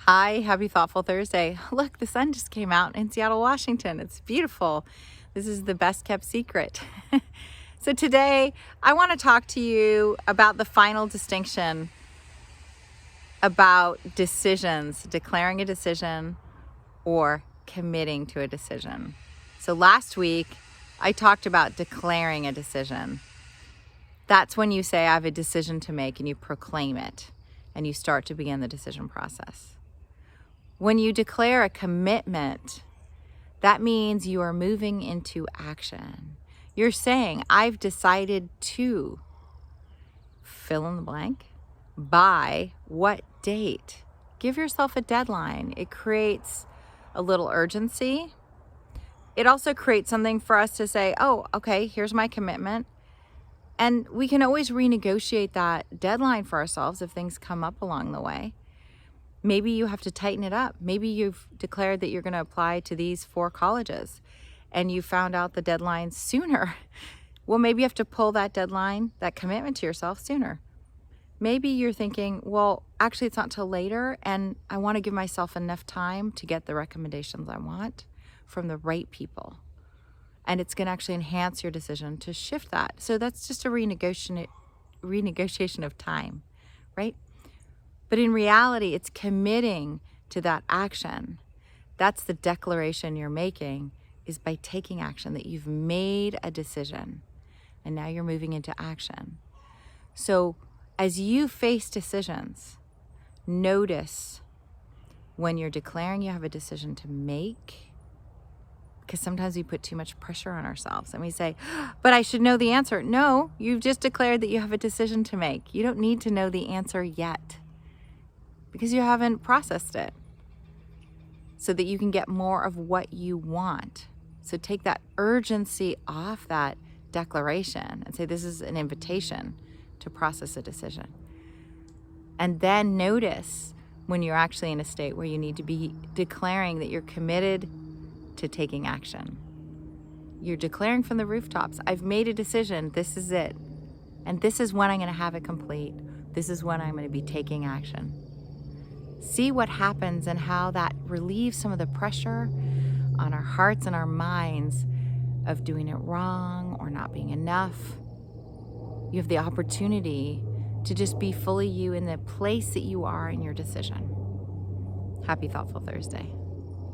Hi, happy Thoughtful Thursday. Look, the sun just came out in Seattle, Washington. It's beautiful. This is the best kept secret. So today I want to talk to you about the final distinction about decisions, declaring a decision or committing to a decision. So last week I talked about declaring a decision. That's when you say, I have a decision to make, and you proclaim it and you start to begin the decision process. When you declare a commitment, that means you are moving into action. You're saying, I've decided to fill in the blank by what date. Give yourself a deadline. It creates a little urgency. It also creates something for us to say, oh, okay, here's my commitment. And we can always renegotiate that deadline for ourselves if things come up along the way. Maybe you have to tighten it up. Maybe you've declared that you're going to apply to these 4 colleges and you found out the deadline sooner. Well, maybe you have to pull that deadline, that commitment to yourself sooner. Maybe you're thinking, well, actually it's not till later and I want to give myself enough time to get the recommendations I want from the right people. And it's going to actually enhance your decision to shift that. So that's just a renegotiation of time, right? But in reality, it's committing to that action. That's the declaration you're making, is by taking action, that you've made a decision and now you're moving into action. So as you face decisions, notice when you're declaring you have a decision to make, because sometimes we put too much pressure on ourselves and we say, but I should know the answer. No, you've just declared that you have a decision to make. You don't need to know the answer yet, because you haven't processed it, so that you can get more of what you want. So take that urgency off that declaration and say, this is an invitation to process a decision. And then notice when you're actually in a state where you need to be declaring that you're committed to taking action. You're declaring from the rooftops, I've made a decision, this is it. And this is when I'm going to have it complete. This is when I'm going to be taking action. See what happens and how that relieves some of the pressure on our hearts and our minds of doing it wrong or not being enough. You have the opportunity to just be fully you in the place that you are in your decision. Happy Thoughtful Thursday.